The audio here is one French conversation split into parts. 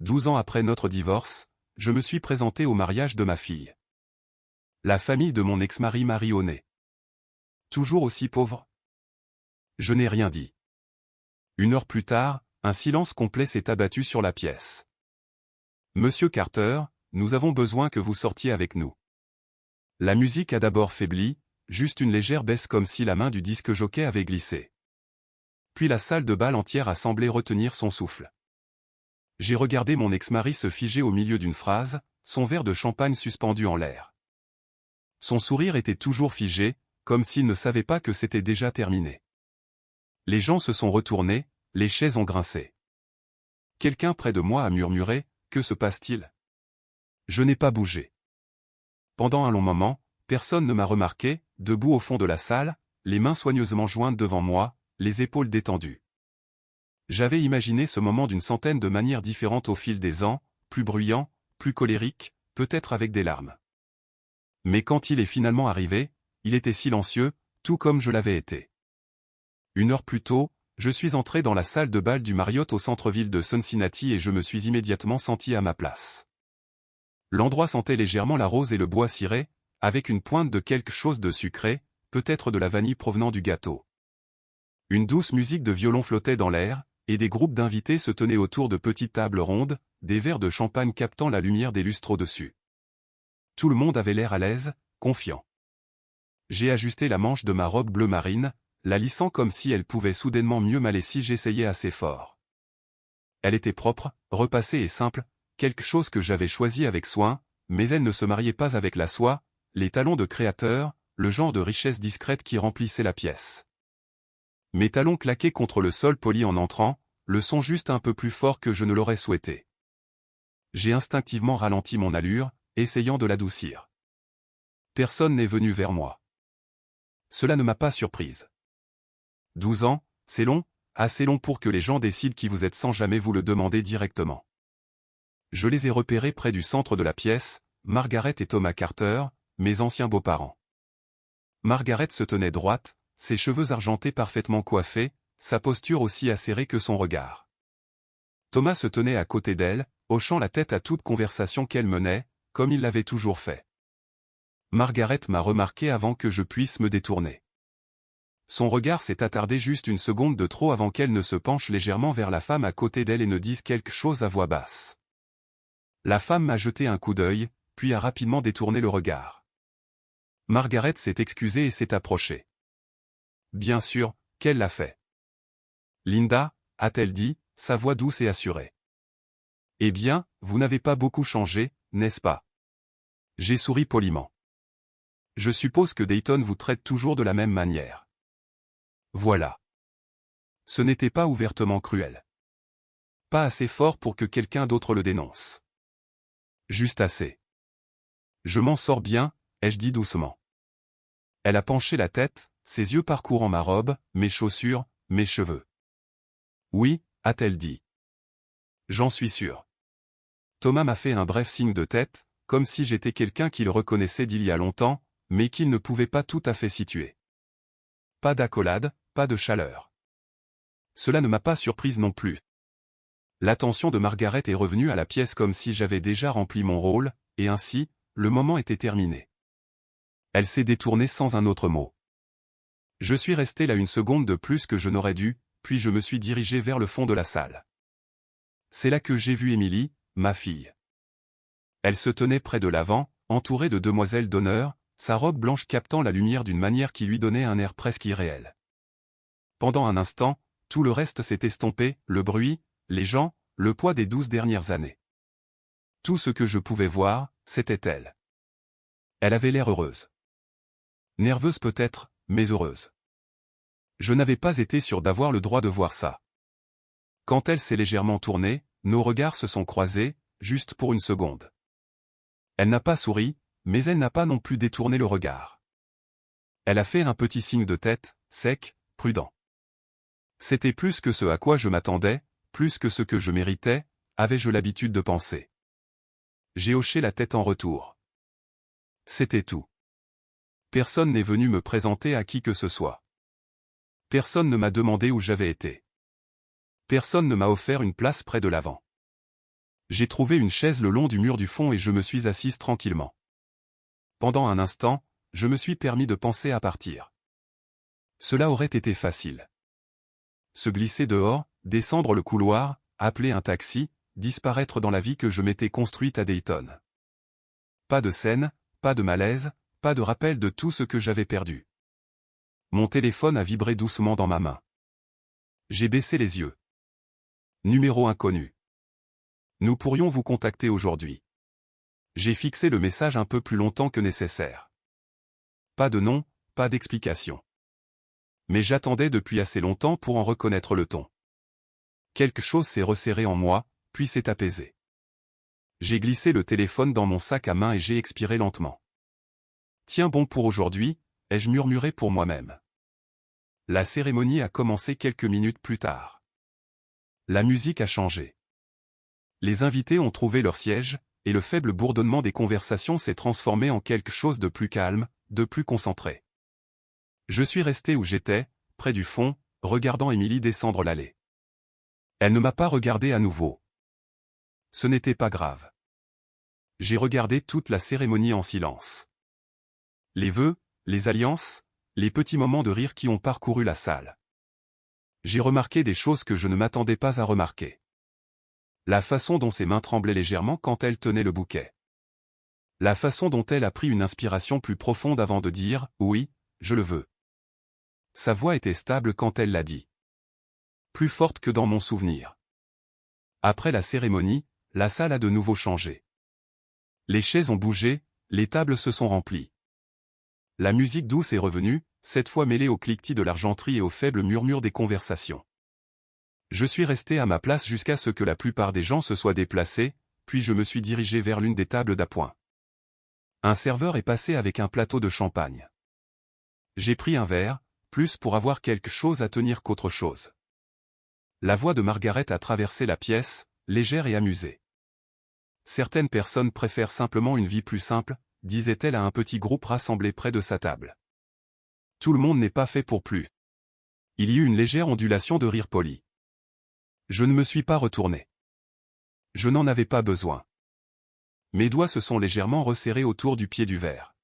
12 ans après notre divorce, je me suis présenté au mariage de ma fille. La famille de mon ex-mari Marie-Aunay. Toujours aussi pauvre? Je n'ai rien dit. 1 heure plus tard, un silence complet s'est abattu sur la pièce. Monsieur Carter, nous avons besoin que vous sortiez avec nous. La musique a d'abord faibli, juste une légère baisse comme si la main du disque-jockey avait glissé. Puis la salle de bal entière a semblé retenir son souffle. J'ai regardé mon ex-mari se figer au milieu d'une phrase, son verre de champagne suspendu en l'air. Son sourire était toujours figé, comme s'il ne savait pas que c'était déjà terminé. Les gens se sont retournés, les chaises ont grincé. Quelqu'un près de moi a murmuré, « Que se passe-t-il » Je n'ai pas bougé. Pendant un long moment, personne ne m'a remarqué, debout au fond de la salle, les mains soigneusement jointes devant moi, les épaules détendues. J'avais imaginé ce moment d'une centaine de manières différentes au fil des ans, plus bruyant, plus colérique, peut-être avec des larmes. Mais quand il est finalement arrivé, il était silencieux, tout comme je l'avais été. 1 heure plus tôt, je suis entré dans la salle de bal du Marriott au centre-ville de Cincinnati et je me suis immédiatement senti à ma place. L'endroit sentait légèrement la rose et le bois ciré, avec une pointe de quelque chose de sucré, peut-être de la vanille provenant du gâteau. Une douce musique de violon flottait dans l'air, et des groupes d'invités se tenaient autour de petites tables rondes, des verres de champagne captant la lumière des lustres au-dessus. Tout le monde avait l'air à l'aise, confiant. J'ai ajusté la manche de ma robe bleu marine, la lissant comme si elle pouvait soudainement mieux m'aller si j'essayais assez fort. Elle était propre, repassée et simple, quelque chose que j'avais choisi avec soin, mais elle ne se mariait pas avec la soie, les talons de créateur, le genre de richesse discrète qui remplissait la pièce. Mes talons claquaient contre le sol poli en entrant, le son juste un peu plus fort que je ne l'aurais souhaité. J'ai instinctivement ralenti mon allure, essayant de l'adoucir. Personne n'est venu vers moi. Cela ne m'a pas surprise. 12 ans, c'est long, assez long pour que les gens décident qui vous êtes sans jamais vous le demander directement. Je les ai repérés près du centre de la pièce, Margaret et Thomas Carter, mes anciens beaux-parents. Margaret se tenait droite, ses cheveux argentés parfaitement coiffés, sa posture aussi acérée que son regard. Thomas se tenait à côté d'elle, hochant la tête à toute conversation qu'elle menait, comme il l'avait toujours fait. Margaret m'a remarqué avant que je puisse me détourner. Son regard s'est attardé juste une seconde de trop avant qu'elle ne se penche légèrement vers la femme à côté d'elle et ne dise quelque chose à voix basse. La femme m'a jeté un coup d'œil, puis a rapidement détourné le regard. Margaret s'est excusée et s'est approchée. Bien sûr, qu'elle l'a fait. Linda, a-t-elle dit, sa voix douce et assurée. Eh bien, vous n'avez pas beaucoup changé, n'est-ce pas? J'ai souri poliment. Je suppose que Dayton vous traite toujours de la même manière. Voilà. Ce n'était pas ouvertement cruel. Pas assez fort pour que quelqu'un d'autre le dénonce. Juste assez. Je m'en sors bien, ai-je dit doucement. Elle a penché la tête, ses yeux parcourant ma robe, mes chaussures, mes cheveux. Oui, a-t-elle dit. J'en suis sûr. Thomas m'a fait un bref signe de tête, comme si j'étais quelqu'un qu'il reconnaissait d'il y a longtemps, mais qu'il ne pouvait pas tout à fait situer. Pas d'accolade, pas de chaleur. Cela ne m'a pas surprise non plus. L'attention de Margaret est revenue à la pièce comme si j'avais déjà rempli mon rôle, et ainsi, le moment était terminé. Elle s'est détournée sans un autre mot. Je suis resté là une seconde de plus que je n'aurais dû, puis je me suis dirigé vers le fond de la salle. C'est là que j'ai vu Emily, ma fille. Elle se tenait près de l'avant, entourée de demoiselles d'honneur, sa robe blanche captant la lumière d'une manière qui lui donnait un air presque irréel. Pendant un instant, tout le reste s'est estompé, le bruit, les gens, le poids des 12 dernières années. Tout ce que je pouvais voir, c'était elle. Elle avait l'air heureuse. Nerveuse peut-être, mais heureuse. Je n'avais pas été sûr d'avoir le droit de voir ça. Quand elle s'est légèrement tournée, nos regards se sont croisés, juste pour une seconde. Elle n'a pas souri, mais elle n'a pas non plus détourné le regard. Elle a fait un petit signe de tête, sec, prudent. C'était plus que ce à quoi je m'attendais, plus que ce que je méritais, avais-je l'habitude de penser. J'ai hoché la tête en retour. C'était tout. Personne n'est venu me présenter à qui que ce soit. Personne ne m'a demandé où j'avais été. Personne ne m'a offert une place près de l'avant. J'ai trouvé une chaise le long du mur du fond et je me suis assise tranquillement. Pendant un instant, je me suis permis de penser à partir. Cela aurait été facile. Se glisser dehors, descendre le couloir, appeler un taxi, disparaître dans la vie que je m'étais construite à Dayton. Pas de scène, pas de malaise, pas de rappel de tout ce que j'avais perdu. Mon téléphone a vibré doucement dans ma main. J'ai baissé les yeux. Numéro inconnu. Nous pourrions vous contacter aujourd'hui. J'ai fixé le message un peu plus longtemps que nécessaire. Pas de nom, pas d'explication. Mais j'attendais depuis assez longtemps pour en reconnaître le ton. Quelque chose s'est resserré en moi, puis s'est apaisé. J'ai glissé le téléphone dans mon sac à main et j'ai expiré lentement. Tiens bon pour aujourd'hui, ai-je murmuré pour moi-même. La cérémonie a commencé quelques minutes plus tard. La musique a changé. Les invités ont trouvé leur siège, et le faible bourdonnement des conversations s'est transformé en quelque chose de plus calme, de plus concentré. Je suis resté où j'étais, près du fond, regardant Émilie descendre l'allée. Elle ne m'a pas regardé à nouveau. Ce n'était pas grave. J'ai regardé toute la cérémonie en silence. Les vœux, les alliances, les petits moments de rire qui ont parcouru la salle. J'ai remarqué des choses que je ne m'attendais pas à remarquer. La façon dont ses mains tremblaient légèrement quand elle tenait le bouquet. La façon dont elle a pris une inspiration plus profonde avant de dire « oui, je le veux ». Sa voix était stable quand elle l'a dit. Plus forte que dans mon souvenir. Après la cérémonie, la salle a de nouveau changé. Les chaises ont bougé, les tables se sont remplies. La musique douce est revenue, cette fois mêlée au cliquetis de l'argenterie et au faible murmure des conversations. Je suis resté à ma place jusqu'à ce que la plupart des gens se soient déplacés, puis je me suis dirigé vers l'une des tables d'appoint. Un serveur est passé avec un plateau de champagne. J'ai pris un verre, plus pour avoir quelque chose à tenir qu'autre chose. La voix de Margaret a traversé la pièce, légère et amusée. Certaines personnes préfèrent simplement une vie plus simple, disait-elle à un petit groupe rassemblé près de sa table. Tout le monde n'est pas fait pour plus. Il y eut une légère ondulation de rire poli. Je ne me suis pas retourné. Je n'en avais pas besoin. Mes doigts se sont légèrement resserrés autour du pied du verre.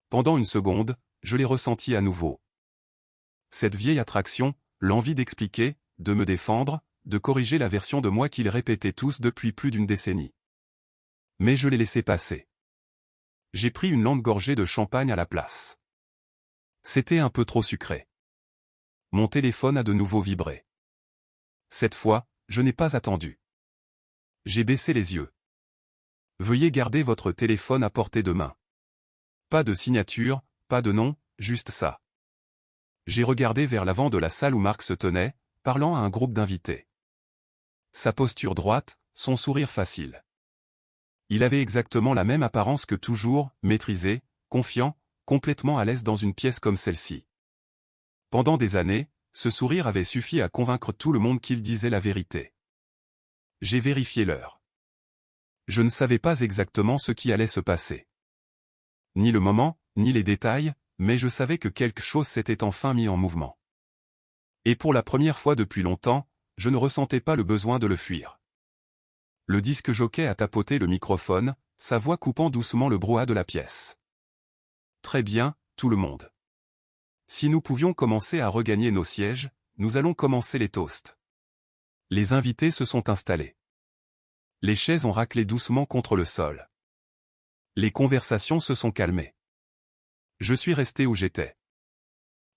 Pendant une seconde, je l'ai ressenti à nouveau. Cette vieille attraction, l'envie d'expliquer, de me défendre, de corriger la version de moi qu'ils répétaient tous depuis plus d'une décennie. Mais je l'ai laissé passer. J'ai pris une longue gorgée de champagne à la place. C'était un peu trop sucré. Mon téléphone a de nouveau vibré. Cette fois, je n'ai pas attendu. J'ai baissé les yeux. Veuillez garder votre téléphone à portée de main. Pas de signature, pas de nom, juste ça. J'ai regardé vers l'avant de la salle où Marc se tenait, parlant à un groupe d'invités. Sa posture droite, son sourire facile. Il avait exactement la même apparence que toujours, maîtrisé, confiant, complètement à l'aise dans une pièce comme celle-ci. Pendant des années, ce sourire avait suffi à convaincre tout le monde qu'il disait la vérité. J'ai vérifié l'heure. Je ne savais pas exactement ce qui allait se passer. Ni le moment, ni les détails, mais je savais que quelque chose s'était enfin mis en mouvement. Et pour la première fois depuis longtemps, je ne ressentais pas le besoin de le fuir. Le disque jockey a tapoté le microphone, sa voix coupant doucement le brouhaha de la pièce. Très bien, tout le monde. Si nous pouvions commencer à regagner nos sièges, nous allons commencer les toasts. Les invités se sont installés. Les chaises ont raclé doucement contre le sol. Les conversations se sont calmées. Je suis resté où j'étais.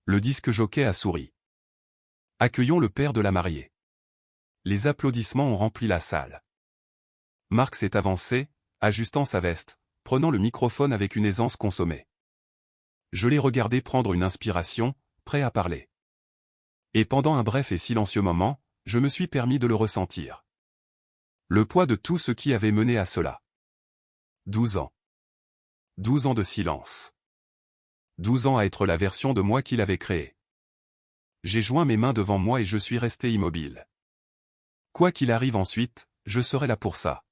Le disque jockey a souri. Accueillons le père de la mariée. Les applaudissements ont rempli la salle. Marc s'est avancé, ajustant sa veste, prenant le microphone avec une aisance consommée. Je l'ai regardé prendre une inspiration, prêt à parler. Et pendant un bref et silencieux moment, je me suis permis de le ressentir. Le poids de tout ce qui avait mené à cela. 12 ans. 12 ans de silence. 12 ans à être la version de moi qu'il avait créée. J'ai joint mes mains devant moi et je suis resté immobile. Quoi qu'il arrive ensuite, je serai là pour ça.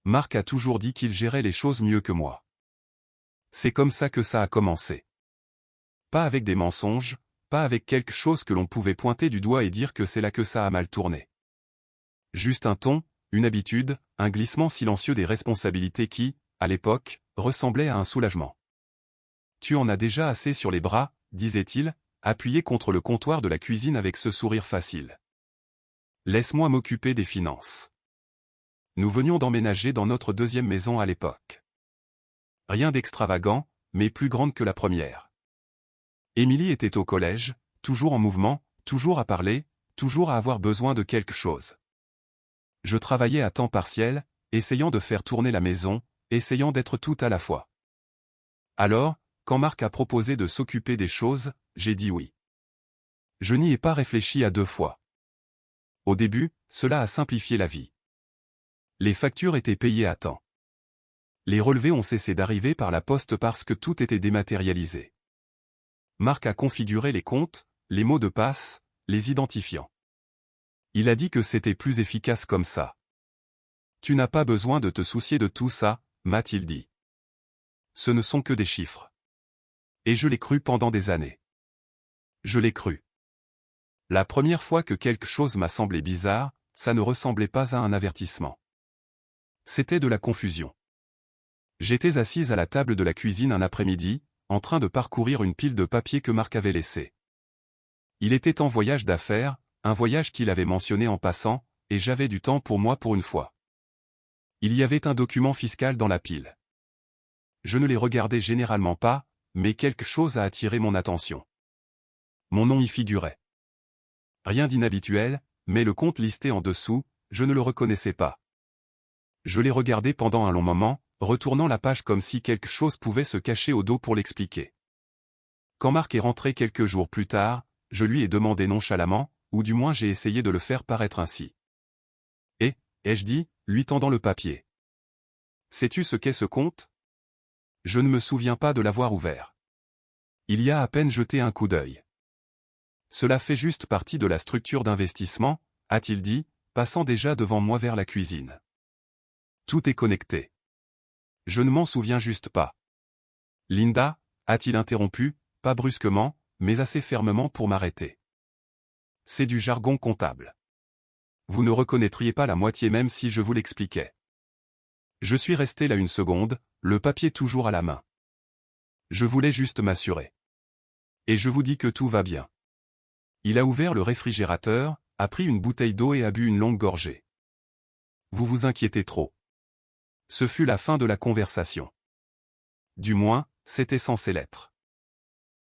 Marc a toujours dit qu'il gérait les choses mieux que moi. C'est comme ça que ça a commencé. Pas avec des mensonges, pas avec quelque chose que l'on pouvait pointer du doigt et dire que c'est là que ça a mal tourné. Juste un ton, une habitude, un glissement silencieux des responsabilités qui, à l'époque, ressemblait à un soulagement. Tu en as déjà assez sur les bras, disait-il, appuyé contre le comptoir de la cuisine avec ce sourire facile. Laisse-moi m'occuper des finances. Nous venions d'emménager dans notre deuxième maison à l'époque. Rien d'extravagant, mais plus grande que la première. Émilie était au collège, toujours en mouvement, toujours à parler, toujours à avoir besoin de quelque chose. Je travaillais à temps partiel, essayant de faire tourner la maison, essayant d'être tout à la fois. Alors, quand Marc a proposé de s'occuper des choses, j'ai dit oui. Je n'y ai pas réfléchi à deux fois. Au début, cela a simplifié la vie. Les factures étaient payées à temps. Les relevés ont cessé d'arriver par la poste parce que tout était dématérialisé. Marc a configuré les comptes, les mots de passe, les identifiants. Il a dit que c'était plus efficace comme ça. Tu n'as pas besoin de te soucier de tout ça, m'a-t-il dit. Ce ne sont que des chiffres. Et je l'ai cru pendant des années. Je l'ai cru. La première fois que quelque chose m'a semblé bizarre, ça ne ressemblait pas à un avertissement. C'était de la confusion. J'étais assise à la table de la cuisine un après-midi, en train de parcourir une pile de papiers que Marc avait laissés. Il était en voyage d'affaires, un voyage qu'il avait mentionné en passant, et j'avais du temps pour moi pour une fois. Il y avait un document fiscal dans la pile. Je ne les regardais généralement pas, mais quelque chose a attiré mon attention. Mon nom y figurait. Rien d'inhabituel, mais le compte listé en dessous, je ne le reconnaissais pas. Je l'ai regardé pendant un long moment, retournant la page comme si quelque chose pouvait se cacher au dos pour l'expliquer. Quand Marc est rentré quelques jours plus tard, je lui ai demandé nonchalamment, ou du moins j'ai essayé de le faire paraître ainsi. Ai-je dit, lui tendant le papier. Sais-tu ce qu'est ce compte? Je ne me souviens pas de l'avoir ouvert. Il y a à peine jeté un coup d'œil. Cela fait juste partie de la structure d'investissement, a-t-il dit, passant déjà devant moi vers la cuisine. Tout est connecté. Je ne m'en souviens juste pas. Linda, a-t-il interrompu, pas brusquement, mais assez fermement pour m'arrêter. C'est du jargon comptable. Vous ne reconnaîtriez pas la moitié même si je vous l'expliquais. Je suis resté là une seconde, le papier toujours à la main. Je voulais juste m'assurer. Et je vous dis que tout va bien. Il a ouvert le réfrigérateur, a pris une bouteille d'eau et a bu une longue gorgée. Vous vous inquiétez trop. Ce fut la fin de la conversation. Du moins, c'était censé l'être.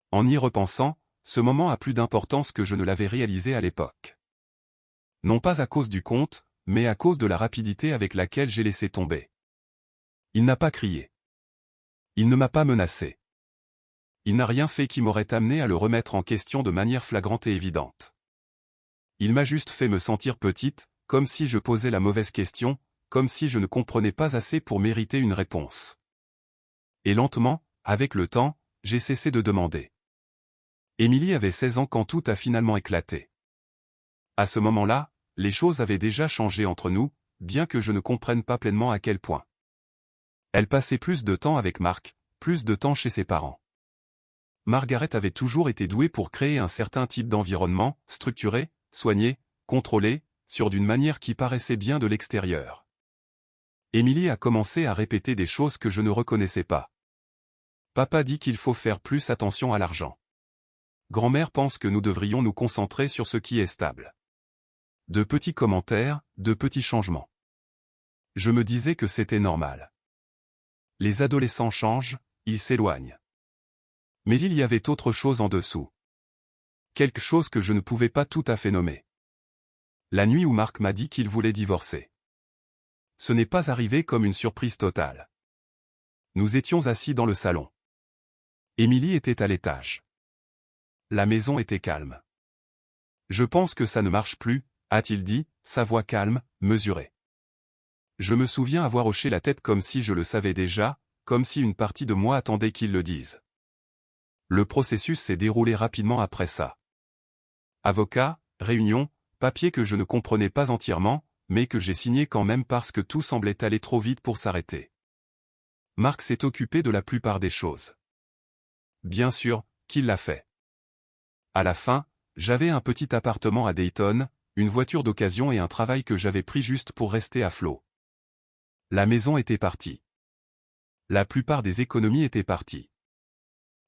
En y repensant, ce moment a plus d'importance que je ne l'avais réalisé à l'époque. Non pas à cause du compte, mais à cause de la rapidité avec laquelle j'ai laissé tomber. Il n'a pas crié. Il ne m'a pas menacé. Il n'a rien fait qui m'aurait amené à le remettre en question de manière flagrante et évidente. Il m'a juste fait me sentir petite, comme si je posais la mauvaise question, comme si je ne comprenais pas assez pour mériter une réponse. Et lentement, avec le temps, j'ai cessé de demander. Émilie avait 16 ans quand tout a finalement éclaté. À ce moment-là, les choses avaient déjà changé entre nous, bien que je ne comprenne pas pleinement à quel point. Elle passait plus de temps avec Marc, plus de temps chez ses parents. Margaret avait toujours été douée pour créer un certain type d'environnement, structuré, soigné, contrôlé, sur d'une manière qui paraissait bien de l'extérieur. Émilie a commencé à répéter des choses que je ne reconnaissais pas. Papa dit qu'il faut faire plus attention à l'argent. Grand-mère pense que nous devrions nous concentrer sur ce qui est stable. De petits commentaires, de petits changements. Je me disais que c'était normal. Les adolescents changent, ils s'éloignent. Mais il y avait autre chose en dessous. Quelque chose que je ne pouvais pas tout à fait nommer. La nuit où Marc m'a dit qu'il voulait divorcer. Ce n'est pas arrivé comme une surprise totale. Nous étions assis dans le salon. Émilie était à l'étage. La maison était calme. Je pense que ça ne marche plus, a-t-il dit, sa voix calme, mesurée. Je me souviens avoir hoché la tête comme si je le savais déjà, comme si une partie de moi attendait qu'il le dise. Le processus s'est déroulé rapidement après ça. Avocat, réunion, papier que je ne comprenais pas entièrement, mais que j'ai signé quand même parce que tout semblait aller trop vite pour s'arrêter. Marc s'est occupé de la plupart des choses. Bien sûr, qu'il l'a fait. À la fin, j'avais un petit appartement à Dayton, une voiture d'occasion et un travail que j'avais pris juste pour rester à flot. La maison était partie. La plupart des économies étaient parties.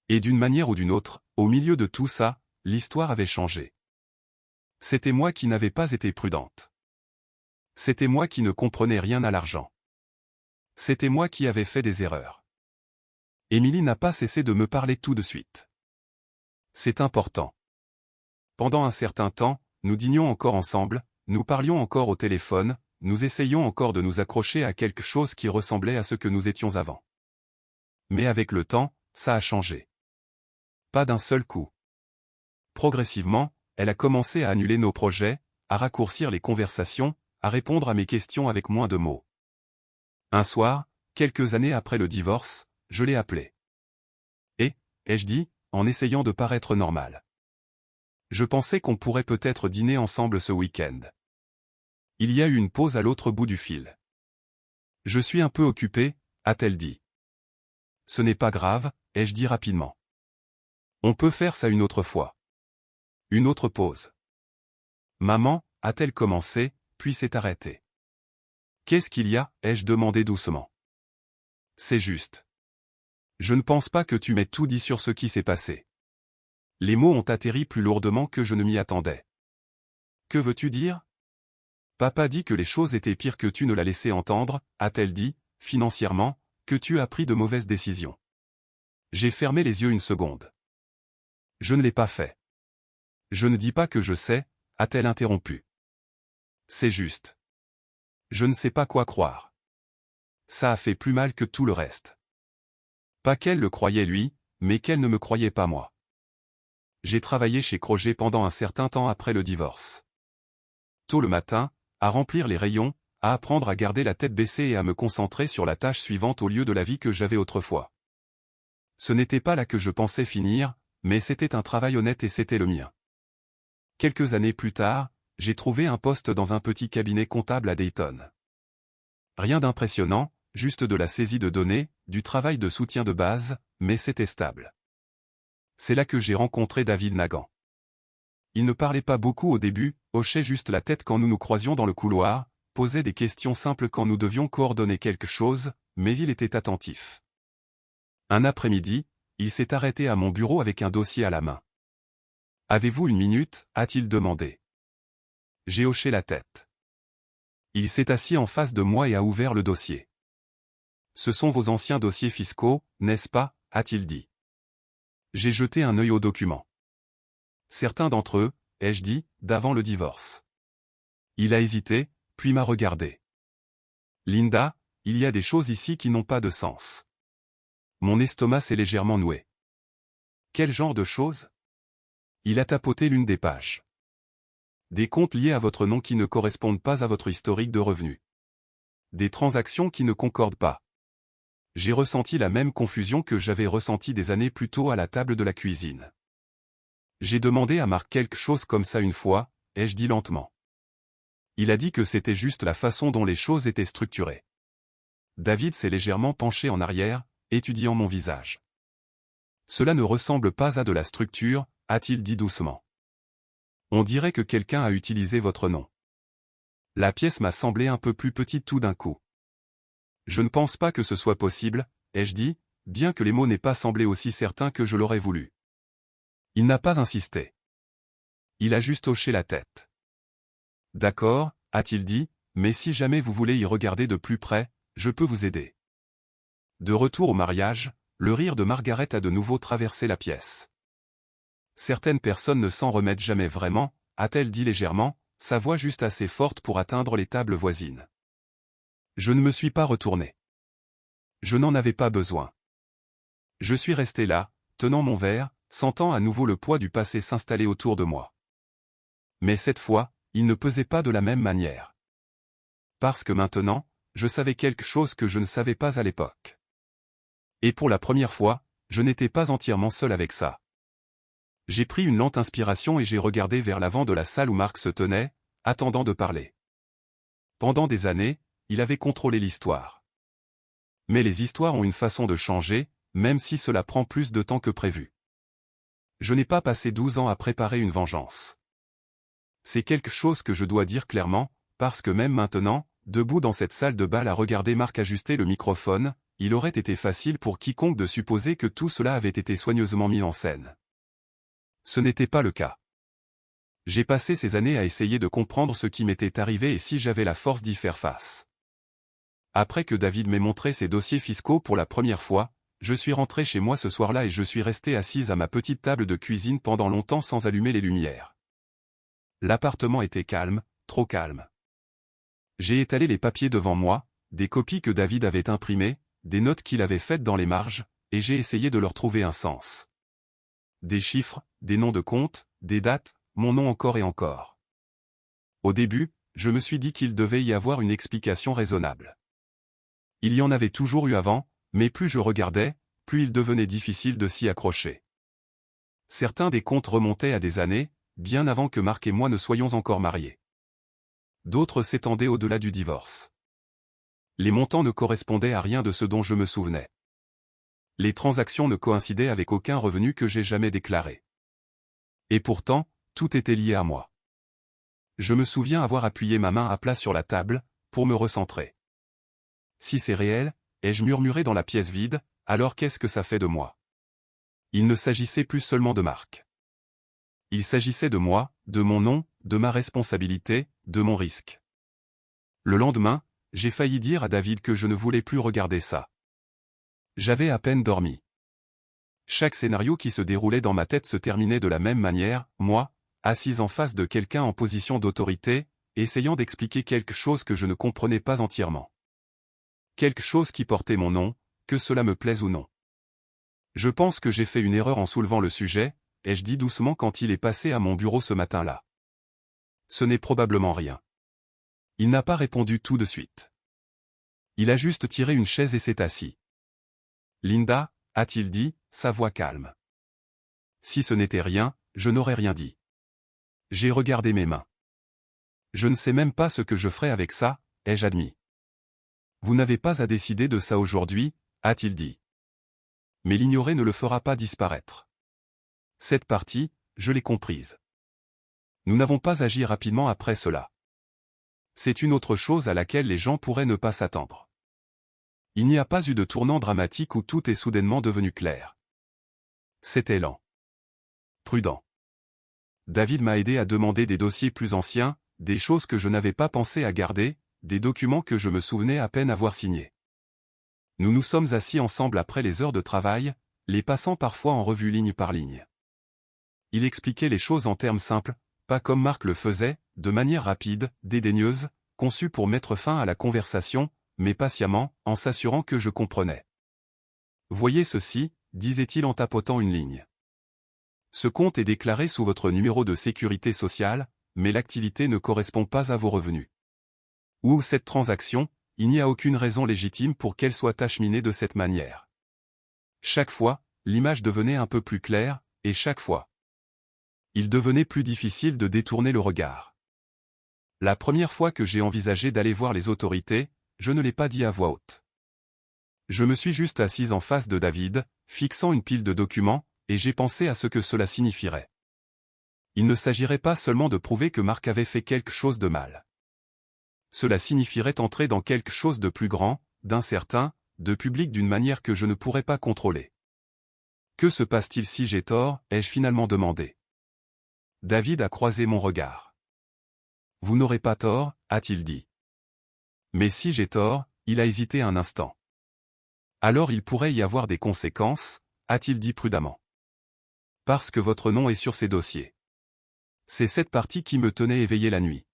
Et d'une manière ou d'une autre, au milieu de tout ça, l'histoire avait changé. C'était moi qui n'avais pas été prudente. C'était moi qui ne comprenais rien à l'argent. C'était moi qui avais fait des erreurs. Émilie n'a pas cessé de me parler tout de suite. C'est important. Pendant un certain temps, nous dînions encore ensemble, nous parlions encore au téléphone, nous essayions encore de nous accrocher à quelque chose qui ressemblait à ce que nous étions avant. Mais avec le temps, ça a changé. Pas d'un seul coup. Progressivement, elle a commencé à annuler nos projets, à raccourcir les conversations, à répondre à mes questions avec moins de mots. Un soir, quelques années après le divorce, je l'ai appelée. Et, ai-je dit, en essayant de paraître normal. Je pensais qu'on pourrait peut-être dîner ensemble ce week-end. Il y a eu une pause à l'autre bout du fil. Je suis un peu occupée, a-t-elle dit. Ce n'est pas grave, ai-je dit rapidement. On peut faire ça une autre fois. Une autre pause. Maman, a-t-elle commencé, puis s'est arrêtée. Qu'est-ce qu'il y a, ai-je demandé doucement. C'est juste. Je ne pense pas que tu m'aies tout dit sur ce qui s'est passé. Les mots ont atterri plus lourdement que je ne m'y attendais. Que veux-tu dire? Papa dit que les choses étaient pires que tu ne l'as laissé entendre, a-t-elle dit, financièrement, que tu as pris de mauvaises décisions. J'ai fermé les yeux une seconde. Je ne l'ai pas fait. Je ne dis pas que je sais, a-t-elle interrompu. C'est juste. Je ne sais pas quoi croire. Ça a fait plus mal que tout le reste. Pas qu'elle le croyait lui, mais qu'elle ne me croyait pas moi. J'ai travaillé chez Kroger pendant un certain temps après le divorce. Tôt le matin, à remplir les rayons, à apprendre à garder la tête baissée et à me concentrer sur la tâche suivante au lieu de la vie que j'avais autrefois. Ce n'était pas là que je pensais finir, mais c'était un travail honnête et c'était le mien. Quelques années plus tard, j'ai trouvé un poste dans un petit cabinet comptable à Dayton. Rien d'impressionnant, juste de la saisie de données, du travail de soutien de base, mais c'était stable. C'est là que j'ai rencontré David Nagant. Il ne parlait pas beaucoup au début, hochait juste la tête quand nous nous croisions dans le couloir, posait des questions simples quand nous devions coordonner quelque chose, mais il était attentif. Un après-midi, il s'est arrêté à mon bureau avec un dossier à la main. « Avez-vous une minute » a-t-il demandé. J'ai hoché la tête. Il s'est assis en face de moi et a ouvert le dossier. « Ce sont vos anciens dossiers fiscaux, n'est-ce pas » a-t-il dit. J'ai jeté un œil aux documents. Certains d'entre eux, ai-je dit, d'avant le divorce. Il a hésité, puis m'a regardé. Linda, il y a des choses ici qui n'ont pas de sens. Mon estomac s'est légèrement noué. Quel genre de choses? Il a tapoté l'une des pages. Des comptes liés à votre nom qui ne correspondent pas à votre historique de revenus. Des transactions qui ne concordent pas. J'ai ressenti la même confusion que j'avais ressentie des années plus tôt à la table de la cuisine. J'ai demandé à Marc quelque chose comme ça une fois, ai-je dit lentement. Il a dit que c'était juste la façon dont les choses étaient structurées. David s'est légèrement penché en arrière, étudiant mon visage. Cela ne ressemble pas à de la structure, a-t-il dit doucement. On dirait que quelqu'un a utilisé votre nom. La pièce m'a semblé un peu plus petite tout d'un coup. Je ne pense pas que ce soit possible, ai-je dit, bien que les mots n'aient pas semblé aussi certains que je l'aurais voulu. Il n'a pas insisté. Il a juste hoché la tête. D'accord, a-t-il dit, mais si jamais vous voulez y regarder de plus près, je peux vous aider. De retour au mariage, le rire de Margaret a de nouveau traversé la pièce. Certaines personnes ne s'en remettent jamais vraiment, a-t-elle dit légèrement, sa voix juste assez forte pour atteindre les tables voisines. Je ne me suis pas retourné. Je n'en avais pas besoin. Je suis resté là, tenant mon verre, sentant à nouveau le poids du passé s'installer autour de moi. Mais cette fois, il ne pesait pas de la même manière. Parce que maintenant, je savais quelque chose que je ne savais pas à l'époque. Et pour la première fois, je n'étais pas entièrement seul avec ça. J'ai pris une lente inspiration et j'ai regardé vers l'avant de la salle où Marc se tenait, attendant de parler. Pendant des années, il avait contrôlé l'histoire. Mais les histoires ont une façon de changer, même si cela prend plus de temps que prévu. Je n'ai pas passé 12 ans à préparer une vengeance. c'est quelque chose que je dois dire clairement, parce que même maintenant, debout dans cette salle de bal à regarder Marc ajuster le microphone, il aurait été facile pour quiconque de supposer que tout cela avait été soigneusement mis en scène. Ce n'était pas le cas. J'ai passé ces années à essayer de comprendre ce qui m'était arrivé et si j'avais la force d'y faire face. Après que David m'ait montré ses dossiers fiscaux pour la première fois, je suis rentré chez moi ce soir-là et je suis resté assise à ma petite table de cuisine pendant longtemps sans allumer les lumières. L'appartement était calme, trop calme. J'ai étalé les papiers devant moi, des copies que David avait imprimées, des notes qu'il avait faites dans les marges, et j'ai essayé de leur trouver un sens. Des chiffres, des noms de comptes, des dates, mon nom encore et encore. Au début, je me suis dit qu'il devait y avoir une explication raisonnable. Il y en avait toujours eu avant, mais plus je regardais, plus il devenait difficile de s'y accrocher. Certains des comptes remontaient à des années, bien avant que Marc et moi ne soyons encore mariés. D'autres s'étendaient au-delà du divorce. Les montants ne correspondaient à rien de ce dont je me souvenais. Les transactions ne coïncidaient avec aucun revenu que j'ai jamais déclaré. Et pourtant, tout était lié à moi. Je me souviens avoir appuyé ma main à plat sur la table, pour me recentrer. Si c'est réel, ai-je murmuré dans la pièce vide, alors qu'est-ce que ça fait de moi? Il ne s'agissait plus seulement de Marc. Il s'agissait de moi, de mon nom, de ma responsabilité, de mon risque. Le lendemain, j'ai failli dire à David que je ne voulais plus regarder ça. J'avais à peine dormi. Chaque scénario qui se déroulait dans ma tête se terminait de la même manière, moi, assise en face de quelqu'un en position d'autorité, essayant d'expliquer quelque chose que je ne comprenais pas entièrement. Quelque chose qui portait mon nom, que cela me plaise ou non. Je pense que j'ai fait une erreur en soulevant le sujet, ai-je dit doucement quand il est passé à mon bureau ce matin-là. Ce n'est probablement rien. Il n'a pas répondu tout de suite. Il a juste tiré une chaise et s'est assis. Linda, a-t-il dit, sa voix calme. Si ce n'était rien, je n'aurais rien dit. J'ai regardé mes mains. Je ne sais même pas ce que je ferai avec ça, ai-je admis. Vous n'avez pas à décider de ça aujourd'hui, a-t-il dit. Mais l'ignorer ne le fera pas disparaître. Cette partie, je l'ai comprise. Nous n'avons pas agi rapidement après cela. C'est une autre chose à laquelle les gens pourraient ne pas s'attendre. Il n'y a pas eu de tournant dramatique où tout est soudainement devenu clair. C'était lent. Prudent. David m'a aidé à demander des dossiers plus anciens, des choses que je n'avais pas pensé à garder, des documents que je me souvenais à peine avoir signés. Nous nous sommes assis ensemble après les heures de travail, les passant parfois en revue ligne par ligne. Il expliquait les choses en termes simples, pas comme Marc le faisait, de manière rapide, dédaigneuse, conçue pour mettre fin à la conversation, mais patiemment, en s'assurant que je comprenais. Voyez ceci, disait-il en tapotant une ligne. Ce compte est déclaré sous votre numéro de sécurité sociale, mais l'activité ne correspond pas à vos revenus. Ou cette transaction, il n'y a aucune raison légitime pour qu'elle soit acheminée de cette manière. Chaque fois, l'image devenait un peu plus claire, et chaque fois, il devenait plus difficile de détourner le regard. La première fois que j'ai envisagé d'aller voir les autorités, je ne l'ai pas dit à voix haute. Je me suis juste assise en face de David, fixant une pile de documents, et j'ai pensé à ce que cela signifierait. Il ne s'agirait pas seulement de prouver que Marc avait fait quelque chose de mal. Cela signifierait entrer dans quelque chose de plus grand, d'incertain, de public d'une manière que je ne pourrais pas contrôler. Que se passe-t-il si j'ai tort, ai-je finalement demandé. David a croisé mon regard. Vous n'aurez pas tort, a-t-il dit. Mais si j'ai tort, il a hésité un instant. Alors il pourrait y avoir des conséquences, a-t-il dit prudemment. Parce que votre nom est sur ces dossiers. C'est cette partie qui me tenait éveillé la nuit.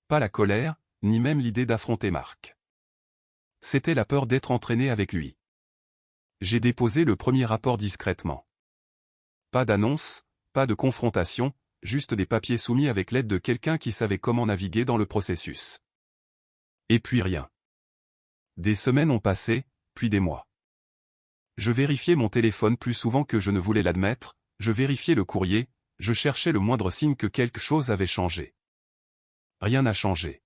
Pas la colère, ni même l'idée d'affronter Marc. C'était la peur d'être entraîné avec lui. J'ai déposé le premier rapport discrètement. Pas d'annonce, pas de confrontation, juste des papiers soumis avec l'aide de quelqu'un qui savait comment naviguer dans le processus. Et puis rien. Des semaines ont passé, puis des mois. Je vérifiais mon téléphone plus souvent que je ne voulais l'admettre, je vérifiais le courrier, je cherchais le moindre signe que quelque chose avait changé. Rien n'a changé.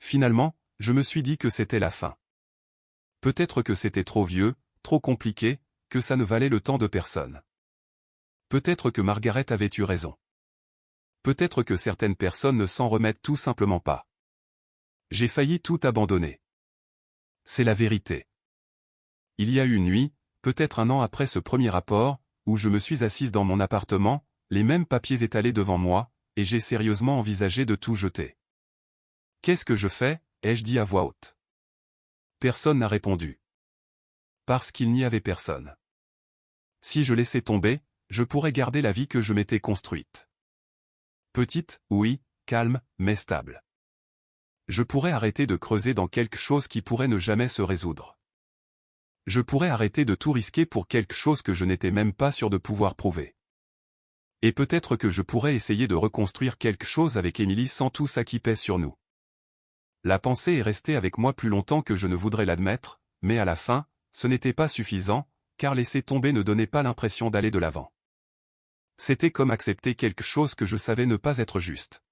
Finalement, je me suis dit que c'était la fin. Peut-être que c'était trop vieux, trop compliqué, que ça ne valait le temps de personne. Peut-être que Margaret avait eu raison. Peut-être que certaines personnes ne s'en remettent tout simplement pas. J'ai failli tout abandonner. C'est la vérité. Il y a eu une nuit, peut-être un an après ce premier rapport, où je me suis assise dans mon appartement, les mêmes papiers étalés devant moi, et j'ai sérieusement envisagé de tout jeter. « Qu'est-ce que je fais ?» ai-je dit à voix haute. Personne n'a répondu. Parce qu'il n'y avait personne. Si je laissais tomber, je pourrais garder la vie que je m'étais construite. Petite, oui, calme, mais stable. Je pourrais arrêter de creuser dans quelque chose qui pourrait ne jamais se résoudre. Je pourrais arrêter de tout risquer pour quelque chose que je n'étais même pas sûr de pouvoir prouver. Et peut-être que je pourrais essayer de reconstruire quelque chose avec Émilie sans tout ça qui pèse sur nous. La pensée est restée avec moi plus longtemps que je ne voudrais l'admettre, mais à la fin, ce n'était pas suffisant, car laisser tomber ne donnait pas l'impression d'aller de l'avant. C'était comme accepter quelque chose que je savais ne pas être juste.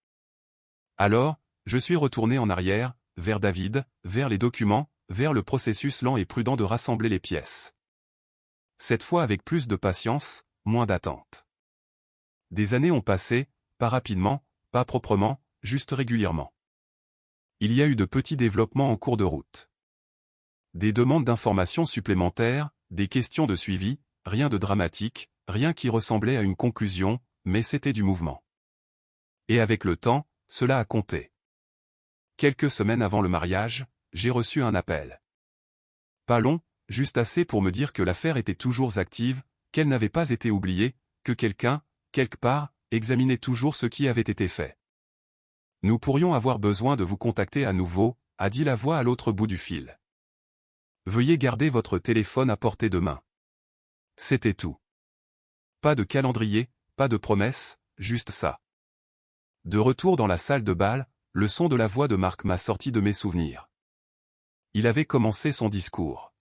Alors, je suis retourné en arrière, vers David, vers les documents, vers le processus lent et prudent de rassembler les pièces. Cette fois avec plus de patience, moins d'attente. Des années ont passé, pas rapidement, pas proprement, juste régulièrement. Il y a eu de petits développements en cours de route. Des demandes d'informations supplémentaires, des questions de suivi, rien de dramatique, rien qui ressemblait à une conclusion, mais c'était du mouvement. Et avec le temps, cela a compté. Quelques semaines avant le mariage, j'ai reçu un appel. Pas long, juste assez pour me dire que l'affaire était toujours active, qu'elle n'avait pas été oubliée, que quelqu'un, quelque part, examinait toujours ce qui avait été fait. Nous pourrions avoir besoin de vous contacter à nouveau, a dit la voix à l'autre bout du fil. Veuillez garder votre téléphone à portée de main. C'était tout. Pas de calendrier, pas de promesse, juste ça. De retour dans la salle de bal, le son de la voix de Marc m'a sorti de mes souvenirs. Il avait commencé son discours.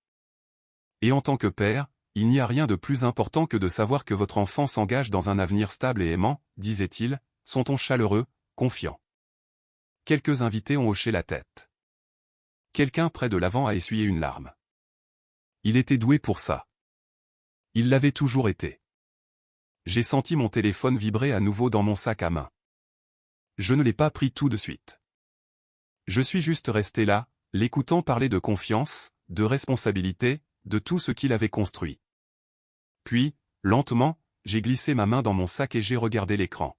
Et en tant que père, il n'y a rien de plus important que de savoir que votre enfant s'engage dans un avenir stable et aimant, disait-il, son ton chaleureux, confiant. Quelques invités ont hoché la tête. Quelqu'un près de l'avant a essuyé une larme. Il était doué pour ça. Il l'avait toujours été. J'ai senti mon téléphone vibrer à nouveau dans mon sac à main. Je ne l'ai pas pris tout de suite. Je suis juste resté là, l'écoutant parler de confiance, de responsabilité, de tout ce qu'il avait construit. Puis, lentement, j'ai glissé ma main dans mon sac et j'ai regardé l'écran.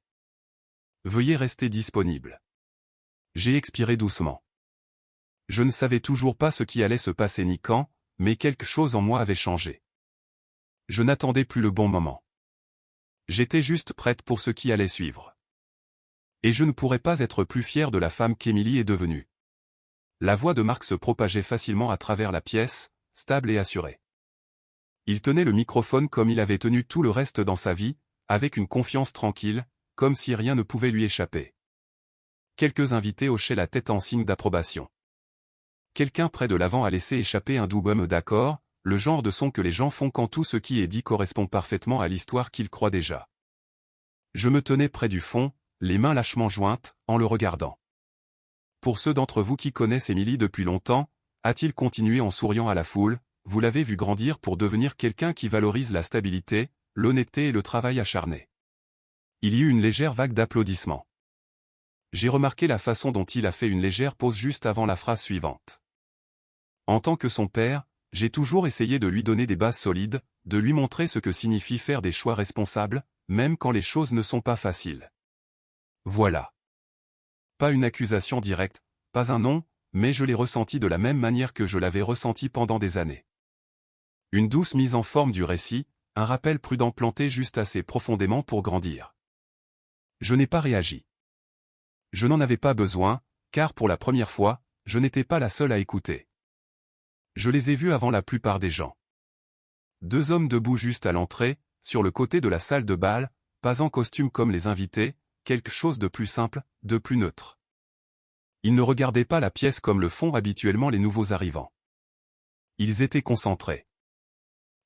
Veuillez rester disponible. J'ai expiré doucement. Je ne savais toujours pas ce qui allait se passer ni quand, mais quelque chose en moi avait changé. Je n'attendais plus le bon moment. J'étais juste prête pour ce qui allait suivre. Et je ne pourrais pas être plus fier de la femme qu'Émilie est devenue. La voix de Marc se propageait facilement à travers la pièce, stable et assurée. Il tenait le microphone comme il avait tenu tout le reste dans sa vie, avec une confiance tranquille, comme si rien ne pouvait lui échapper. Quelques invités hochaient la tête en signe d'approbation. Quelqu'un près de l'avant a laissé échapper un double d'accord, le genre de son que les gens font quand tout ce qui est dit correspond parfaitement à l'histoire qu'ils croient déjà. Je me tenais près du fond, les mains lâchement jointes, en le regardant. Pour ceux d'entre vous qui connaissent Émilie depuis longtemps, a-t-il continué en souriant à la foule, vous l'avez vu grandir pour devenir quelqu'un qui valorise la stabilité, l'honnêteté et le travail acharné. Il y eut une légère vague d'applaudissements. J'ai remarqué la façon dont il a fait une légère pause juste avant la phrase suivante. En tant que son père, j'ai toujours essayé de lui donner des bases solides, de lui montrer ce que signifie faire des choix responsables, même quand les choses ne sont pas faciles. Voilà. Pas une accusation directe, pas un nom, mais je l'ai ressenti de la même manière que je l'avais ressenti pendant des années. Une douce mise en forme du récit, un rappel prudent planté juste assez profondément pour grandir. Je n'ai pas réagi. Je n'en avais pas besoin, car pour la première fois, je n'étais pas la seule à écouter. Je les ai vus avant la plupart des gens. Deux hommes debout juste à l'entrée, sur le côté de la salle de bal, pas en costume comme les invités, quelque chose de plus simple, de plus neutre. Ils ne regardaient pas la pièce comme le font habituellement les nouveaux arrivants. Ils étaient concentrés.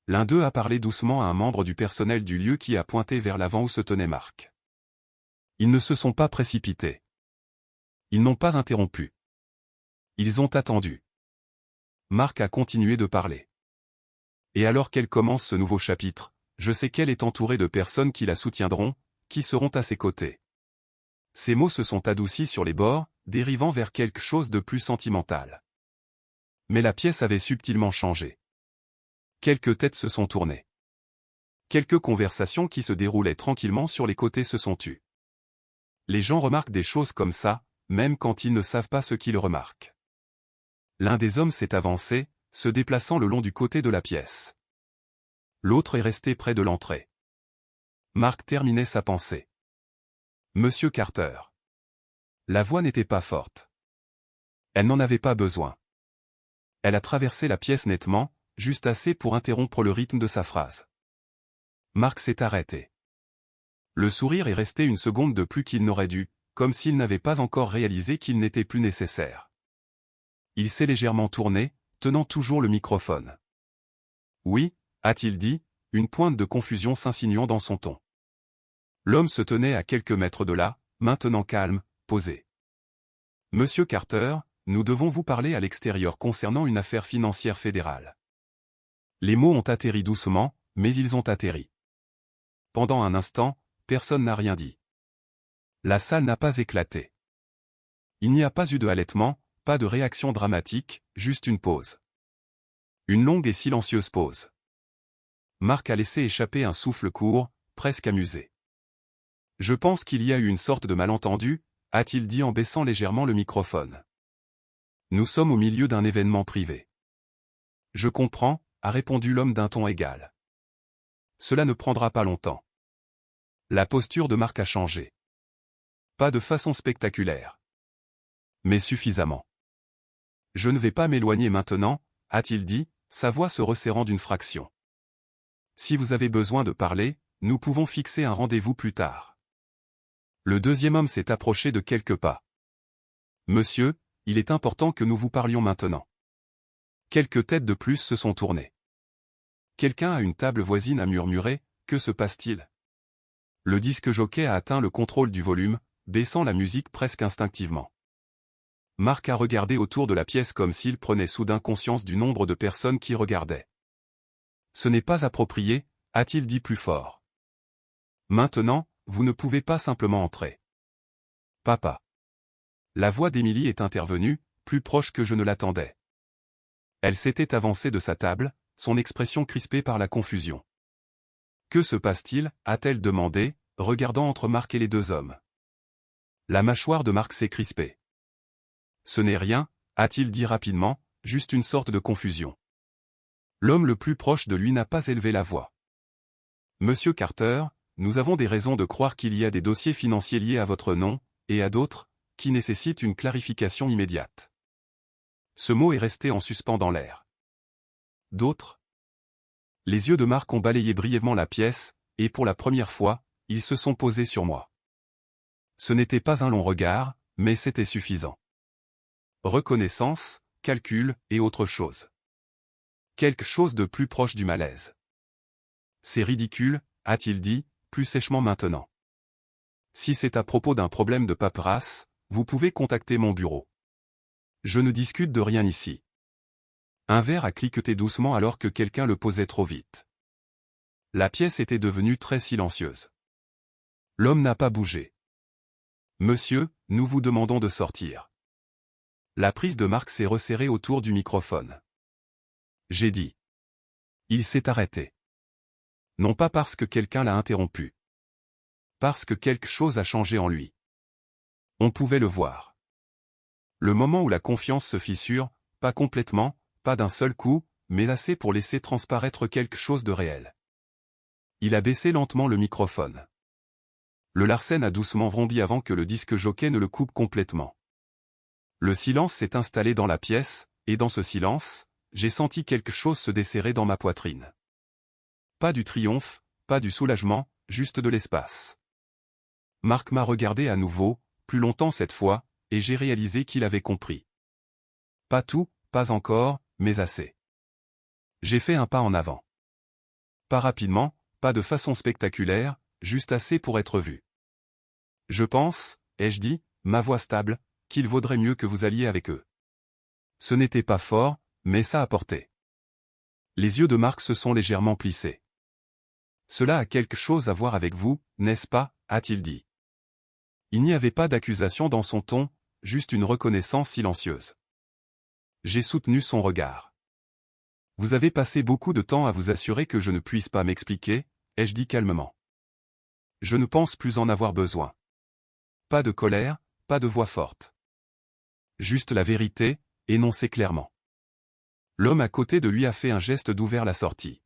L'un d'eux a parlé doucement à un membre du personnel du lieu qui a pointé vers l'avant où se tenait Marc. Ils ne se sont pas précipités. Ils n'ont pas interrompu. Ils ont attendu. Marc a continué de parler. Et alors qu'elle commence ce nouveau chapitre, je sais qu'elle est entourée de personnes qui la soutiendront, qui seront à ses côtés. Ces mots se sont adoucis sur les bords, dérivant vers quelque chose de plus sentimental. Mais la pièce avait subtilement changé. Quelques têtes se sont tournées. Quelques conversations qui se déroulaient tranquillement sur les côtés se sont tues. Les gens remarquent des choses comme ça, même quand ils ne savent pas ce qu'ils remarquent. L'un des hommes s'est avancé, se déplaçant le long du côté de la pièce. L'autre est resté près de l'entrée. Mark terminait sa pensée. Monsieur Carter. La voix n'était pas forte. Elle n'en avait pas besoin. Elle a traversé la pièce nettement, juste assez pour interrompre le rythme de sa phrase. Mark s'est arrêté. Le sourire est resté une seconde de plus qu'il n'aurait dû, comme s'il n'avait pas encore réalisé qu'il n'était plus nécessaire. Il s'est légèrement tourné, tenant toujours le microphone. Oui, a-t-il dit, une pointe de confusion s'insinuant dans son ton. L'homme se tenait à quelques mètres de là, maintenant calme, posé. Monsieur Carter, nous devons vous parler à l'extérieur concernant une affaire financière fédérale. Les mots ont atterri doucement, mais ils ont atterri. Pendant un instant, personne n'a rien dit. La salle n'a pas éclaté. Il n'y a pas eu de halètement, pas de réaction dramatique, juste une pause. Une longue et silencieuse pause. Mark a laissé échapper un souffle court, presque amusé. Je pense qu'il y a eu une sorte de malentendu, a-t-il dit en baissant légèrement le microphone. Nous sommes au milieu d'un événement privé. Je comprends, a répondu l'homme d'un ton égal. Cela ne prendra pas longtemps. La posture de Mark a changé. Pas de façon spectaculaire. Mais suffisamment. Je ne vais pas m'éloigner maintenant, a-t-il dit, sa voix se resserrant d'une fraction. Si vous avez besoin de parler, nous pouvons fixer un rendez-vous plus tard. Le deuxième homme s'est approché de quelques pas. Monsieur, il est important que nous vous parlions maintenant. Quelques têtes de plus se sont tournées. Quelqu'un à une table voisine a murmuré, que se passe-t-il? Le disque jockey a atteint le contrôle du volume, baissant la musique presque instinctivement. Mark a regardé autour de la pièce comme s'il prenait soudain conscience du nombre de personnes qui regardaient. Ce n'est pas approprié, a-t-il dit plus fort. Maintenant, vous ne pouvez pas simplement entrer. Papa. La voix d'Emily est intervenue, plus proche que je ne l'attendais. Elle s'était avancée de sa table, son expression crispée par la confusion. Que se passe-t-il, a-t-elle demandé, regardant entre Mark et les deux hommes. La mâchoire de Mark s'est crispée. Ce n'est rien, a-t-il dit rapidement, juste une sorte de confusion. L'homme le plus proche de lui n'a pas élevé la voix. Monsieur Carter, nous avons des raisons de croire qu'il y a des dossiers financiers liés à votre nom, et à d'autres, qui nécessitent une clarification immédiate. Ce mot est resté en suspens dans l'air. D'autres? Les yeux de Mark ont balayé brièvement la pièce, et pour la première fois, ils se sont posés sur moi. Ce n'était pas un long regard, mais c'était suffisant. Reconnaissance, calcul, et autre chose. Quelque chose de plus proche du malaise. C'est ridicule, a-t-il dit, plus sèchement maintenant. Si c'est à propos d'un problème de paperasse, vous pouvez contacter mon bureau. Je ne discute de rien ici. Un verre a cliqueté doucement alors que quelqu'un le posait trop vite. La pièce était devenue très silencieuse. L'homme n'a pas bougé. Monsieur, nous vous demandons de sortir. La prise de Mark s'est resserrée autour du microphone. J'ai dit. Il s'est arrêté. Non pas parce que quelqu'un l'a interrompu. Parce que quelque chose a changé en lui. On pouvait le voir. Le moment où la confiance se fissure, pas complètement, pas d'un seul coup, mais assez pour laisser transparaître quelque chose de réel. Il a baissé lentement le microphone. Le Larsen a doucement vrombi avant que le disque jockey ne le coupe complètement. Le silence s'est installé dans la pièce, et dans ce silence, j'ai senti quelque chose se desserrer dans ma poitrine. Pas du triomphe, pas du soulagement, juste de l'espace. Mark m'a regardé à nouveau, plus longtemps cette fois, et j'ai réalisé qu'il avait compris. Pas tout, pas encore, mais assez. J'ai fait un pas en avant. Pas rapidement, pas de façon spectaculaire, juste assez pour être vu. Je pense, ai-je dit, ma voix stable, qu'il vaudrait mieux que vous alliez avec eux. Ce n'était pas fort, mais ça a porté. Les yeux de Mark se sont légèrement plissés. Cela a quelque chose à voir avec vous, n'est-ce pas, a-t-il dit. Il n'y avait pas d'accusation dans son ton, juste une reconnaissance silencieuse. J'ai soutenu son regard. Vous avez passé beaucoup de temps à vous assurer que je ne puisse pas m'expliquer, ai-je dit calmement. Je ne pense plus en avoir besoin. Pas de colère, pas de voix forte. Juste la vérité, énoncée clairement. L'homme à côté de lui a fait un geste d'ouvrir la sortie.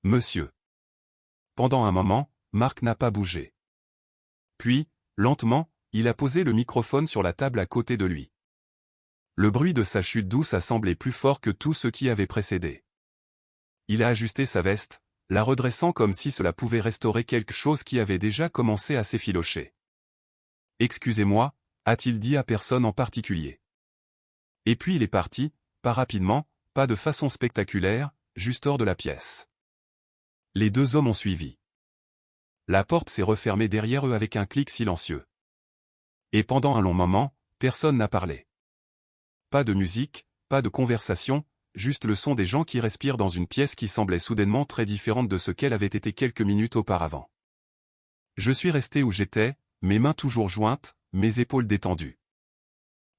Monsieur. Pendant un moment, Marc n'a pas bougé. Puis, lentement, il a posé le microphone sur la table à côté de lui. Le bruit de sa chute douce a semblé plus fort que tout ce qui avait précédé. Il a ajusté sa veste, la redressant comme si cela pouvait restaurer quelque chose qui avait déjà commencé à s'effilocher. « Excusez-moi » a-t-il dit à personne en particulier. Et puis il est parti, pas rapidement, pas de façon spectaculaire, juste hors de la pièce. Les deux hommes ont suivi. La porte s'est refermée derrière eux avec un clic silencieux. Et pendant un long moment, personne n'a parlé. Pas de musique, pas de conversation, juste le son des gens qui respirent dans une pièce qui semblait soudainement très différente de ce qu'elle avait été quelques minutes auparavant. Je suis resté où j'étais, mes mains toujours jointes, mes épaules détendues.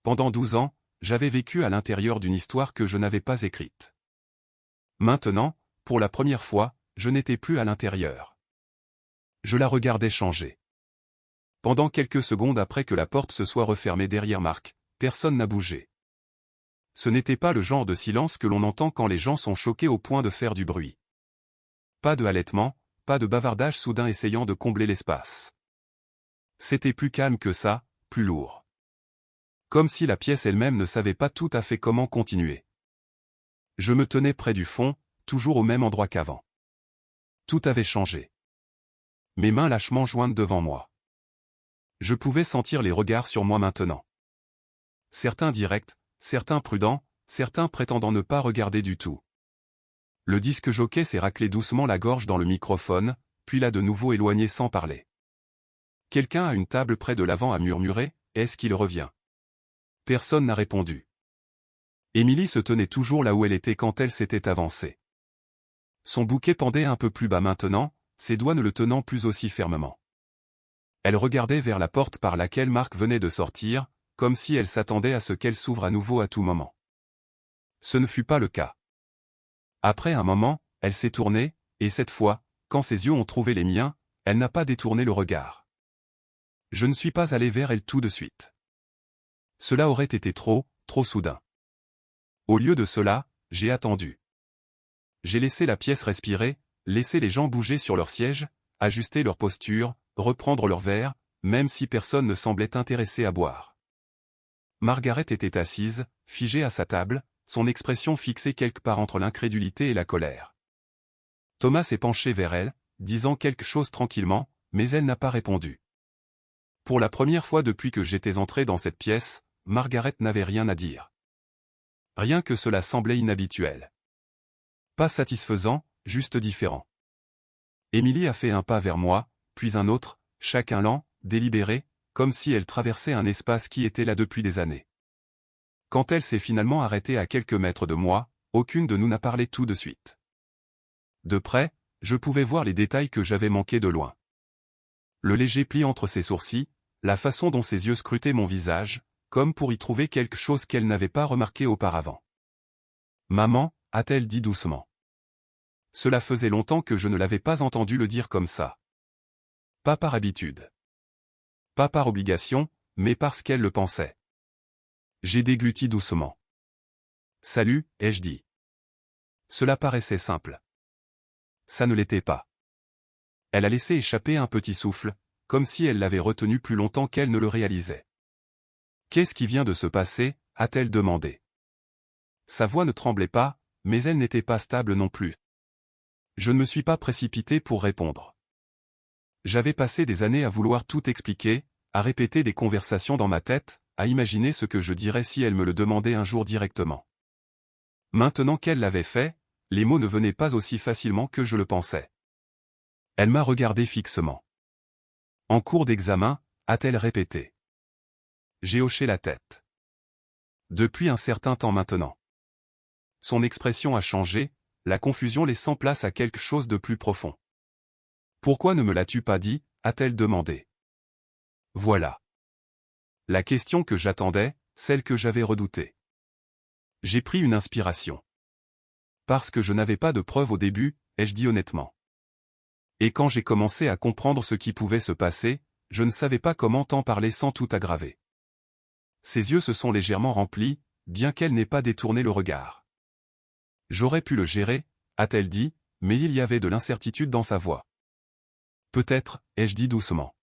Pendant 12 ans, j'avais vécu à l'intérieur d'une histoire que je n'avais pas écrite. Maintenant, pour la première fois, je n'étais plus à l'intérieur. Je la regardais changer. Pendant quelques secondes après que la porte se soit refermée derrière Marc, personne n'a bougé. Ce n'était pas le genre de silence que l'on entend quand les gens sont choqués au point de faire du bruit. Pas de halètement, pas de bavardage soudain essayant de combler l'espace. C'était plus calme que ça, plus lourd. Comme si la pièce elle-même ne savait pas tout à fait comment continuer. Je me tenais près du fond, toujours au même endroit qu'avant. Tout avait changé. Mes mains lâchement jointes devant moi. Je pouvais sentir les regards sur moi maintenant. Certains directs, certains prudents, certains prétendant ne pas regarder du tout. Le disque jockey s'est raclé doucement la gorge dans le microphone, puis l'a de nouveau éloigné sans parler. Quelqu'un à une table près de l'avant a murmuré « Est-ce qu'il revient ?» Personne n'a répondu. Émilie se tenait toujours là où elle était quand elle s'était avancée. Son bouquet pendait un peu plus bas maintenant, ses doigts ne le tenant plus aussi fermement. Elle regardait vers la porte par laquelle Marc venait de sortir, comme si elle s'attendait à ce qu'elle s'ouvre à nouveau à tout moment. Ce ne fut pas le cas. Après un moment, elle s'est tournée, et cette fois, quand ses yeux ont trouvé les miens, elle n'a pas détourné le regard. Je ne suis pas allé vers elle tout de suite. Cela aurait été trop soudain. Au lieu de cela, j'ai attendu. J'ai laissé la pièce respirer, laissé les gens bouger sur leur siège, ajuster leur posture, reprendre leur verre, même si personne ne semblait intéressé à boire. Margaret était assise, figée à sa table, son expression fixée quelque part entre l'incrédulité et la colère. Thomas s'est penché vers elle, disant quelque chose tranquillement, mais elle n'a pas répondu. Pour la première fois depuis que j'étais entré dans cette pièce, Margaret n'avait rien à dire. Rien que cela semblait inhabituel. Pas satisfaisant, juste différent. Émilie a fait un pas vers moi, puis un autre, chacun lent, délibéré, comme si elle traversait un espace qui était là depuis des années. Quand elle s'est finalement arrêtée à quelques mètres de moi, aucune de nous n'a parlé tout de suite. De près, je pouvais voir les détails que j'avais manqués de loin. Le léger pli entre ses sourcils, la façon dont ses yeux scrutaient mon visage, comme pour y trouver quelque chose qu'elle n'avait pas remarqué auparavant. « Maman » a-t-elle dit doucement. Cela faisait longtemps que je ne l'avais pas entendu le dire comme ça. Pas par habitude. Pas par obligation, mais parce qu'elle le pensait. J'ai dégluti doucement. « Salut » ai-je dit. Cela paraissait simple. Ça ne l'était pas. Elle a laissé échapper un petit souffle, comme si elle l'avait retenu plus longtemps qu'elle ne le réalisait. « Qu'est-ce qui vient de se passer » a-t-elle demandé. Sa voix ne tremblait pas, mais elle n'était pas stable non plus. Je ne me suis pas précipité pour répondre. J'avais passé des années à vouloir tout expliquer, à répéter des conversations dans ma tête, à imaginer ce que je dirais si elle me le demandait un jour directement. Maintenant qu'elle l'avait fait, les mots ne venaient pas aussi facilement que je le pensais. Elle m'a regardé fixement. « En cours d'examen » a-t-elle répété. J'ai hoché la tête. Depuis un certain temps maintenant. Son expression a changé, la confusion laissant place à quelque chose de plus profond. « Pourquoi ne me l'as-tu pas dit » a-t-elle demandé. Voilà. La question que j'attendais, celle que j'avais redoutée. J'ai pris une inspiration. Parce que je n'avais pas de preuves au début, ai-je dit honnêtement. Et quand j'ai commencé à comprendre ce qui pouvait se passer, je ne savais pas comment t'en parler sans tout aggraver. Ses yeux se sont légèrement remplis, bien qu'elle n'ait pas détourné le regard. J'aurais pu le gérer, a-t-elle dit, mais il y avait de l'incertitude dans sa voix. Peut-être, ai-je dit doucement.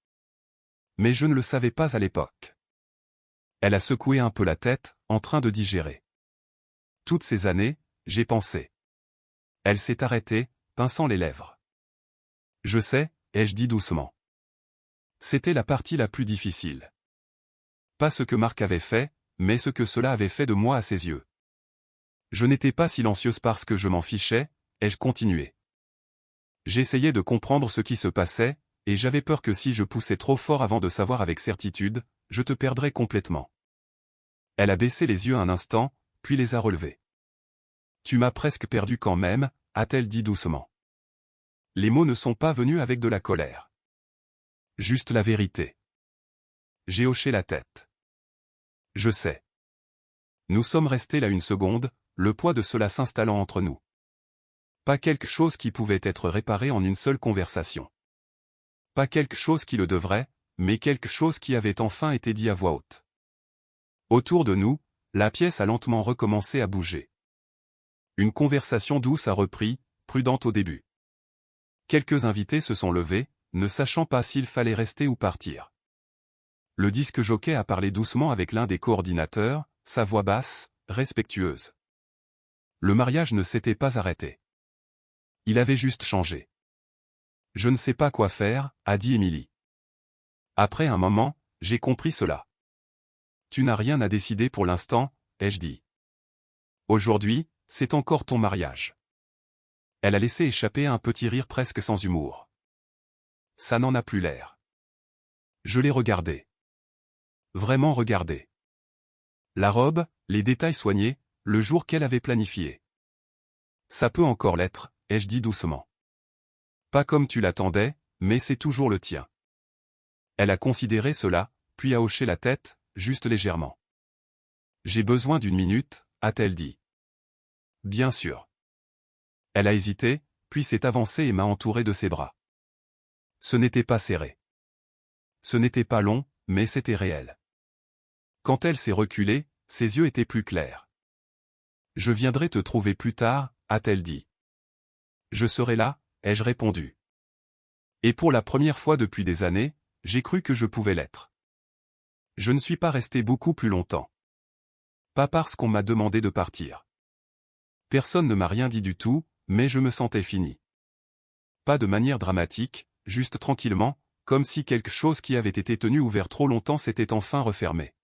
Mais je ne le savais pas à l'époque. Elle a secoué un peu la tête, en train de digérer. Toutes ces années, j'ai pensé. Elle s'est arrêtée, pinçant les lèvres. Je sais, ai-je dit doucement. C'était la partie la plus difficile. Pas ce que Marc avait fait, mais ce que cela avait fait de moi à ses yeux. Je n'étais pas silencieuse parce que je m'en fichais, ai-je continué. J'essayais de comprendre ce qui se passait, et j'avais peur que si je poussais trop fort avant de savoir avec certitude, je te perdrais complètement. Elle a baissé les yeux un instant, puis les a relevés. Tu m'as presque perdu quand même, a-t-elle dit doucement. Les mots ne sont pas venus avec de la colère. Juste la vérité. J'ai hoché la tête. Je sais. Nous sommes restés là une seconde, le poids de cela s'installant entre nous. Pas quelque chose qui pouvait être réparé en une seule conversation. Pas quelque chose qui le devrait, mais quelque chose qui avait enfin été dit à voix haute. Autour de nous, la pièce a lentement recommencé à bouger. Une conversation douce a repris, prudente au début. Quelques invités se sont levés, ne sachant pas s'il fallait rester ou partir. Le disque jockey a parlé doucement avec l'un des coordinateurs, sa voix basse, respectueuse. Le mariage ne s'était pas arrêté. Il avait juste changé. Je ne sais pas quoi faire, a dit Émilie. Après un moment, j'ai compris cela. Tu n'as rien à décider pour l'instant, ai-je dit. Aujourd'hui, c'est encore ton mariage. Elle a laissé échapper un petit rire presque sans humour. Ça n'en a plus l'air. Je l'ai regardé. Vraiment regardé. La robe, les détails soignés, le jour qu'elle avait planifié. Ça peut encore l'être, ai-je dit doucement. Pas comme tu l'attendais, mais c'est toujours le tien. Elle a considéré cela, puis a hoché la tête, juste légèrement. J'ai besoin d'une minute, a-t-elle dit. Bien sûr. Elle a hésité, puis s'est avancée et m'a entouré de ses bras. Ce n'était pas serré. Ce n'était pas long, mais c'était réel. Quand elle s'est reculée, ses yeux étaient plus clairs. Je viendrai te trouver plus tard, a-t-elle dit. Je serai là, ai-je répondu. Et pour la première fois depuis des années, j'ai cru que je pouvais l'être. Je ne suis pas resté beaucoup plus longtemps. Pas parce qu'on m'a demandé de partir. Personne ne m'a rien dit du tout, mais je me sentais fini. Pas de manière dramatique, juste tranquillement, comme si quelque chose qui avait été tenu ouvert trop longtemps s'était enfin refermé.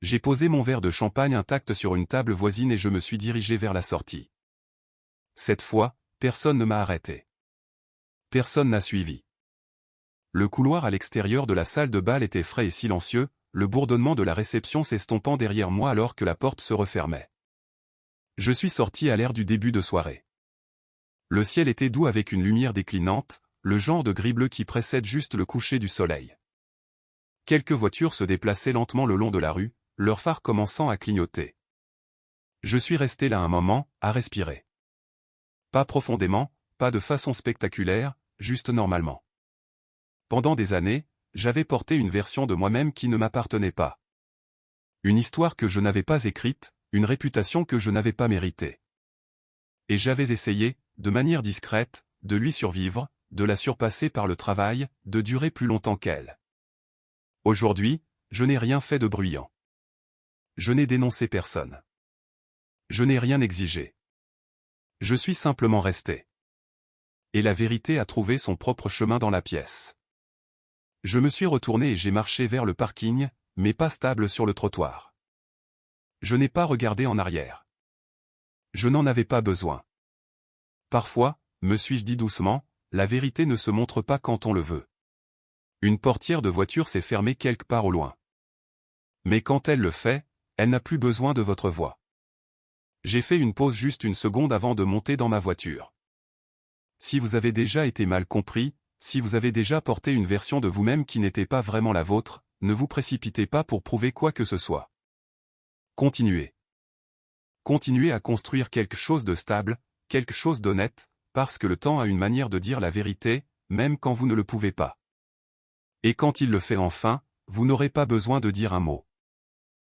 J'ai posé mon verre de champagne intact sur une table voisine et je me suis dirigé vers la sortie. Cette fois, personne ne m'a arrêté. Personne n'a suivi. Le couloir à l'extérieur de la salle de bal était frais et silencieux, le bourdonnement de la réception s'estompant derrière moi alors que la porte se refermait. Je suis sorti à l'heure du début de soirée. Le ciel était doux avec une lumière déclinante, le genre de gris-bleu qui précède juste le coucher du soleil. Quelques voitures se déplaçaient lentement le long de la rue, leurs phares commençant à clignoter. Je suis resté là un moment, à respirer. Pas profondément, pas de façon spectaculaire, juste normalement. Pendant des années, j'avais porté une version de moi-même qui ne m'appartenait pas. Une histoire que je n'avais pas écrite, une réputation que je n'avais pas méritée. Et j'avais essayé, de manière discrète, de lui survivre, de la surpasser par le travail, de durer plus longtemps qu'elle. Aujourd'hui, je n'ai rien fait de bruyant. Je n'ai dénoncé personne. Je n'ai rien exigé. Je suis simplement resté. Et la vérité a trouvé son propre chemin dans la pièce. Je me suis retourné et j'ai marché vers le parking, mais pas stable sur le trottoir. Je n'ai pas regardé en arrière. Je n'en avais pas besoin. Parfois, me suis-je dit doucement, la vérité ne se montre pas quand on le veut. Une portière de voiture s'est fermée quelque part au loin. Mais quand elle le fait, elle n'a plus besoin de votre voix. J'ai fait une pause juste une seconde avant de monter dans ma voiture. Si vous avez déjà été mal compris, Si vous avez déjà porté une version de vous-même qui n'était pas vraiment la vôtre, ne vous précipitez pas pour prouver quoi que ce soit. Continuez. Continuez à construire quelque chose de stable, quelque chose d'honnête, parce que le temps a une manière de dire la vérité, même quand vous ne le pouvez pas. Et quand il le fait enfin, vous n'aurez pas besoin de dire un mot.